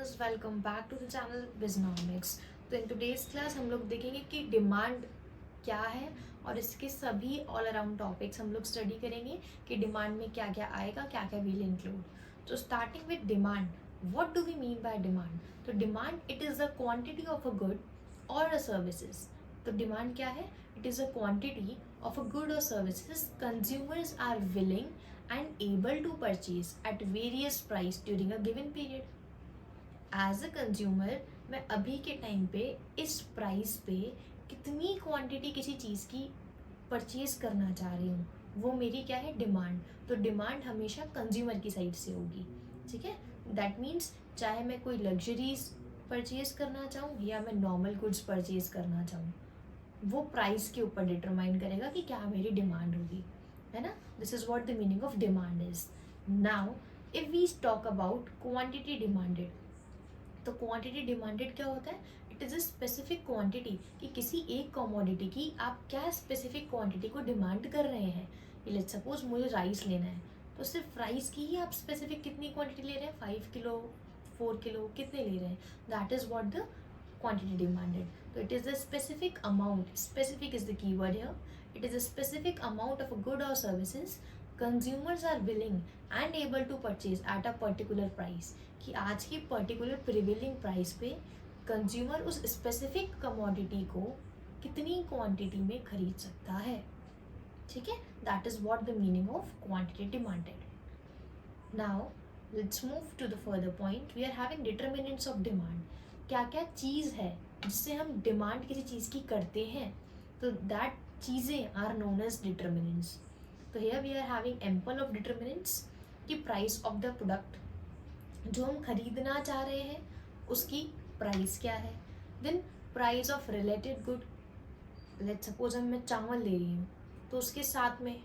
listeners, welcome back to the channel Biznomics. तो in today's class हम लोग देखेंगे कि डिमांड क्या है और इसके सभी ऑल अराउंड टॉपिक्स हम लोग स्टडी करेंगे कि डिमांड में क्या क्या आएगा, क्या क्या विल इंक्लूड. तो starting with demand, what do we mean by demand? तो demand it is the quantity of a good और अ सर्विसेज. तो डिमांड क्या है? It is a quantity of a good or services consumers are willing and able to purchase at various price during a given period. As a consumer, मैं अभी के time पे इस price पे कितनी क्वांटिटी किसी चीज़ की परचेज करना चाह रही हूँ, वो मेरी क्या है? डिमांड. तो डिमांड हमेशा कंज्यूमर की साइड से होगी. ठीक है, दैट मीन्स चाहे मैं कोई लग्जरीज परचेज करना चाहूँ या मैं नॉर्मल गुड्स परचेज करना चाहूँ, वो प्राइस के ऊपर डिटरमाइन करेगा कि क्या मेरी डिमांड होगी, है ना. This is what the meaning of demand is. Now if we talk about quantity demanded, तो क्वांटिटी डिमांडेड क्या होता है? It is a specific quantity कि किसी एक कमोडिटी की आप क्या स्पेसिफिक क्वांटिटी को डिमांड कर रहे हैं. लेट्स सपोज मुझे राइस लेना है, तो सिर्फ राइस की ही आप स्पेसिफिक कितनी क्वांटिटी ले रहे हैं? 5 किलो, 4 किलो, कितने ले रहे हैं? That is what the quantity demanded. So it is a specific amount. Specific is the keyword here. It is a specific amount of a good or services consumers are willing and able to purchase at a particular price. कि आज की particular prevailing price पे consumer उस specific commodity को कितनी quantity में खरीद सकता है. ठीक है, that is what the meaning of quantity demanded. Now let's move to the further point. We are having determinants of demand. क्या क्या चीज़ है जिससे हम डिमांड किसी चीज़ की करते हैं? तो दैट चीज़ें आर नोन एज डिटर्मिनेंट्स. तो here we are having ample of determinants कि प्राइस ऑफ द प्रोडक्ट जो हम खरीदना चाह रहे हैं उसकी प्राइस क्या है. Then price of related good. Let's suppose हम मैं चावल ले रही हूँ, तो उसके साथ में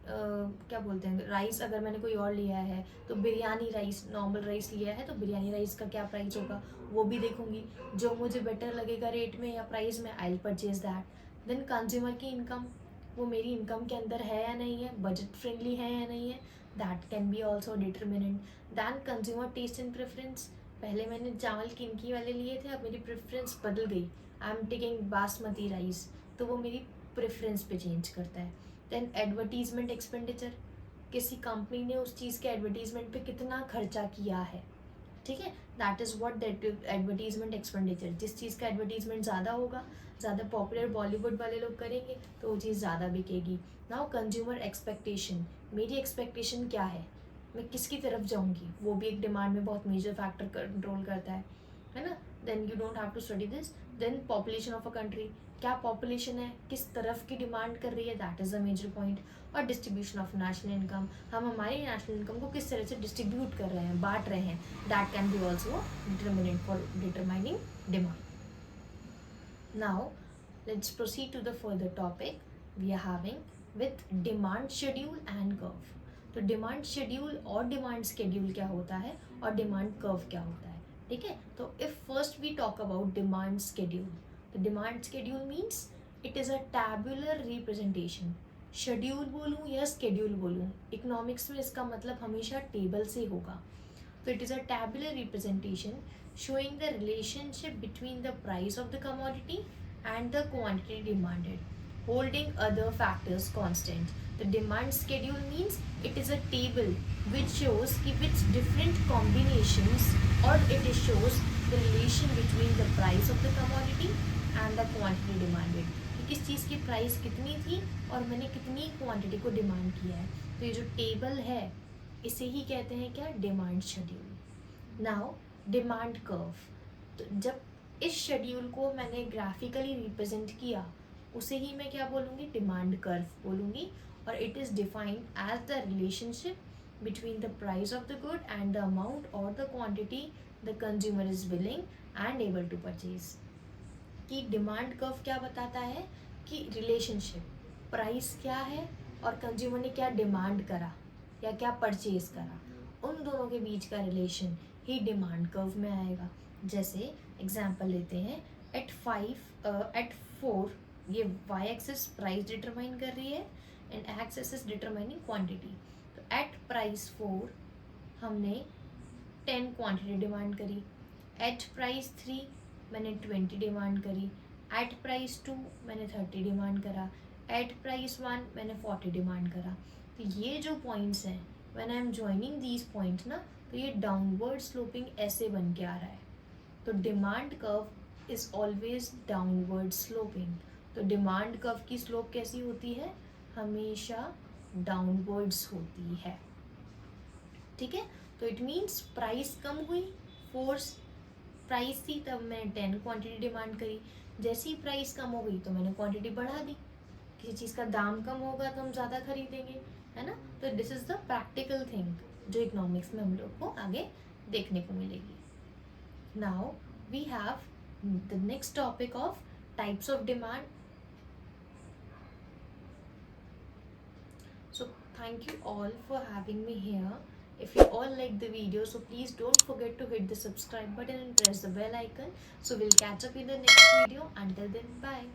क्या बोलते हैं, राइस अगर मैंने कोई और लिया है, तो बिरयानी राइस, नॉर्मल राइस लिया है तो बिरयानी राइस का क्या प्राइस होगा वो भी देखूंगी. जो मुझे बेटर लगेगा रेट में या प्राइस में, I will purchase that. Then consumer की इनकम, वो मेरी इनकम के अंदर है या नहीं है, बजट फ्रेंडली है या नहीं है, that can be also determinant. Than consumer taste and preference. पहले मैंने चावल किनकी वाले लिए थे, अब मेरी प्रेफरेंस बदल गई, I am taking basmati rice, तो वो मेरी प्रेफरेंस पे चेंज करता है. देन एडवर्टीजमेंट एक्सपेंडिचर, किसी कंपनी ने उस चीज़ के एडवर्टीजमेंट पे कितना खर्चा किया है. ठीक है, that is what that advertisement expenditure. जिस चीज़ का एडवर्टीजमेंट ज़्यादा होगा, ज़्यादा पॉपुलर बॉलीवुड वाले लोग करेंगे तो वो चीज़ ज़्यादा बिकेगी. नाउ कंज्यूमर एक्सपेक्टेशन, मेरी एक्सपेक्टेशन क्या है, मैं किसकी तरफ जाऊँगी, वो भी एक डिमांड में बहुत मेजर फैक्टर कंट्रोल करता है ना. Then you don't have to study this. Then population of a country, क्या पॉपुलेशन है, किस तरफ की डिमांड कर रही है, that is a major point. और डिस्ट्रीब्यूशन ऑफ नेशनल इनकम, हम हमारी नेशनल इनकम को किस तरह से डिस्ट्रीब्यूट कर रहे हैं, बांट रहे हैं, that can be also determinant for determining demand. Now let's proceed to the further topic we are having with demand schedule and curve. तो डिमांड शेड्यूल और डिमांड स्केड्यूल क्या होता है और डिमांड कर्व क्या होता है. ठीक है, तो if first we talk about demand schedule, तो demand schedule means it is a tabular representation. Schedule बोलूँ या स्केड्यूल बोलूँ, इकोनॉमिक्स में इसका मतलब हमेशा टेबल से होगा. तो it is a tabular representation showing the relationship between the price of the commodity and the quantity demanded, holding other factors constant. The demand schedule means it is a table which shows which different combinations, or it shows the relation between the price of the commodity and the quantity demanded. कि किस चीज़ की price कितनी थी और मैंने कितनी quantity को demand किया है. तो ये जो टेबल है इसे ही कहते हैं क्या? Demand schedule. Now demand curve, तो जब इस शेड्यूल को मैंने ग्राफिकली रिप्रेजेंट किया उसे ही मैं क्या बोलूँगी? डिमांड कर्व बोलूँगी. और it is defined as the relationship between the price of the good and the amount और the quantity the consumer is willing and able to purchase. कि डिमांड कर्व क्या बताता है कि रिलेशनशिप, प्राइस क्या है और कंज्यूमर ने क्या डिमांड करा या क्या परचेज करा, उन दोनों के बीच का रिलेशन ही डिमांड कर्व में आएगा. जैसे एग्जांपल लेते हैं, एट 4 ये वाई एक्सिस प्राइस डिटरमाइन कर रही है and axis is determining quantity. तो एट प्राइस 4 हमने 10 क्वांटिटी डिमांड करी. एट प्राइस 3 मैंने 20 डिमांड करी, एट प्राइस 2 मैंने 30 डिमांड करा, एट प्राइस 1 मैंने 40 डिमांड करा। तो ये जो पॉइंट्स हैं, when I am joining these points ना, तो ये डाउनवर्ड स्लोपिंग ऐसे बन के आ रहा है। तो demand curve is always downward sloping. तो डिमांड कर्व की स्लोप कैसी होती है? हमेशा डाउनवर्ड्स होती है। ठीक है, तो इट मीन्स प्राइस कम हुई, फोर्स प्राइस थी तब मैंने 10 क्वांटिटी डिमांड करी, जैसे ही प्राइस कम हो गई तो मैंने क्वांटिटी बढ़ा दी। किसी चीज़ का दाम कम होगा तो हम ज़्यादा खरीदेंगे, है ना। तो this is the practical thing जो इकोनॉमिक्स में हम लोग को आगे देखने को मिलेगी। Now we have the next topic of types of demand. So thank you all for having me here. If you all like the video, so please don't forget to hit the subscribe button and press the bell icon. So we'll catch up in the next video. Until then, bye.